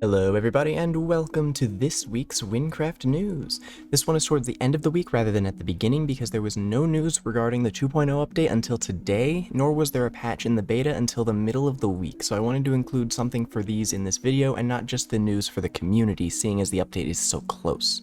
Hello everybody and welcome to this week's Wynncraft news. This one is towards the end of the week rather than at the beginning because there was no news regarding the 2.0 update until today, nor was there a patch in the beta until the middle of the week, so I wanted to include something for these in this video and not just the news for the community, seeing as the update is so close.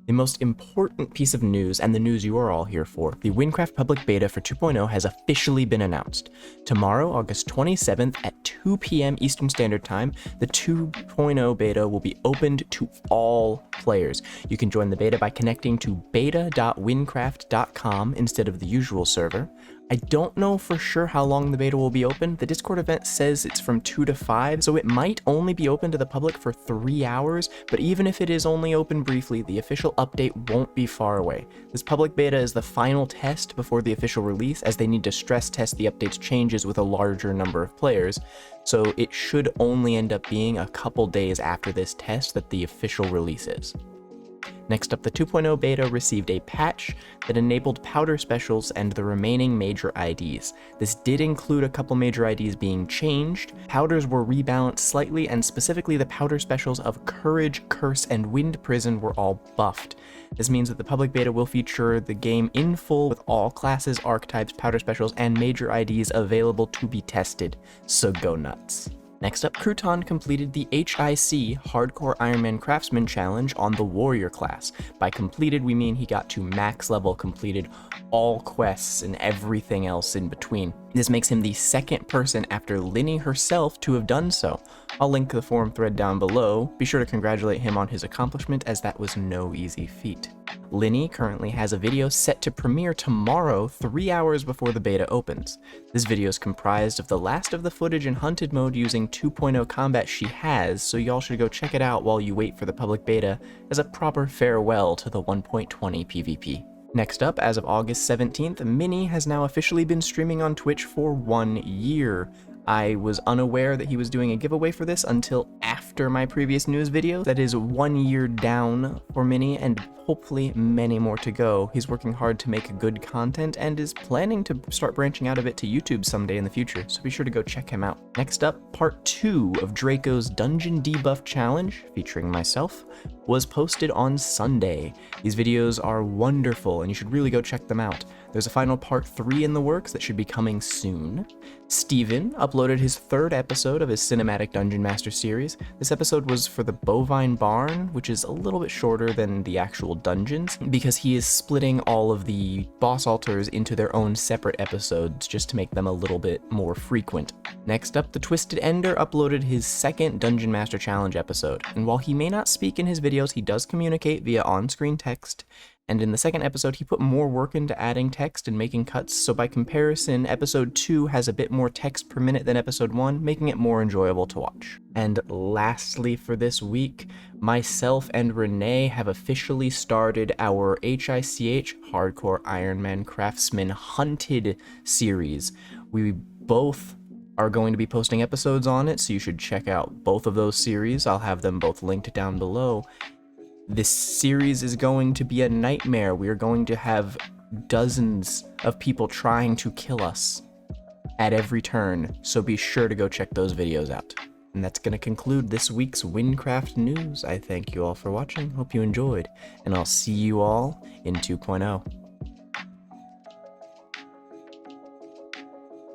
The most important piece of news, and the news you are all here for, the Wynncraft public beta for 2.0 has officially been announced. Tomorrow, August 27th at 2 p.m. Eastern Standard Time, the 2.0 beta will be opened to all players. You can join the beta by connecting to beta.wynncraft.com instead of the usual server. I don't know for sure how long the beta will be open. The Discord event says it's from 2 to 5, so it might only be open to the public for 3 hours, but even if it is only open briefly, the official update won't be far away. This public beta is the final test before the official release, as they need to stress test the update's changes with a larger number of players, so it should only end up being a couple days after this test that the official release is. Next up, the 2.0 beta received a patch that enabled powder specials and the remaining major IDs. This did include a couple major IDs being changed. Powders were rebalanced slightly, and specifically the powder specials of Courage, Curse, and Wind Prison were all buffed. This means that the public beta will feature the game in full with all classes, archetypes, powder specials, and major IDs available to be tested, so go nuts. Next up, CRouton completed the HIC Hardcore Iron Man Craftsman Challenge on the Warrior class. By completed, we mean he got to max level, completed all quests and everything else in between. This makes him the second person after Minnie herself to have done so. I'll link the forum thread down below. Be sure to congratulate him on his accomplishment, as that was no easy feat. Minnie currently has a video set to premiere tomorrow, 3 hours before the beta opens. This video is comprised of the last of the footage in Hunted mode using 2.0 combat she has, so y'all should go check it out while you wait for the public beta as a proper farewell to the 1.20 PvP. Next up, as of August 17th, Minnie has now officially been streaming on Twitch for 1 year. I was unaware that he was doing a giveaway for this until after my previous news video. That is 1 year down for Minnie, and hopefully many more to go. He's working hard to make good content and is planning to start branching out of it to YouTube someday in the future, so be sure to go check him out. Next up, part 2 of Dracos Dungeon Debuff Challenge, featuring myself, was posted on Sunday. These videos are wonderful and you should really go check them out. There's a final part 3 in the works that should be coming soon. Steven uploaded his 3rd episode of his Cinematic Dungeon Master series. This episode was for the Bovine Barn, which is a little bit shorter than the actual dungeons, because he is splitting all of the boss altars into their own separate episodes just to make them a little bit more frequent. Next up, the Twisted Ender uploaded his 2nd Dungeon Master Challenge episode, and while he may not speak in his videos, he does communicate via on-screen text. And in the 2nd episode, he put more work into adding text and making cuts, so by comparison, episode 2 has a bit more text per minute than episode 1, making it more enjoyable to watch. And lastly for this week, myself and Renee have officially started our HICH Hardcore Iron Man Craftsman Hunted series. We both are going to be posting episodes on it, so you should check out both of those series. I'll have them both linked down below. This series is going to be a nightmare. We are going to have dozens of people trying to kill us at every turn, so be sure to go check those videos out. And that's going to conclude this week's Wynncraft news. I thank you all for watching, hope you enjoyed, and I'll see you all in 2.0.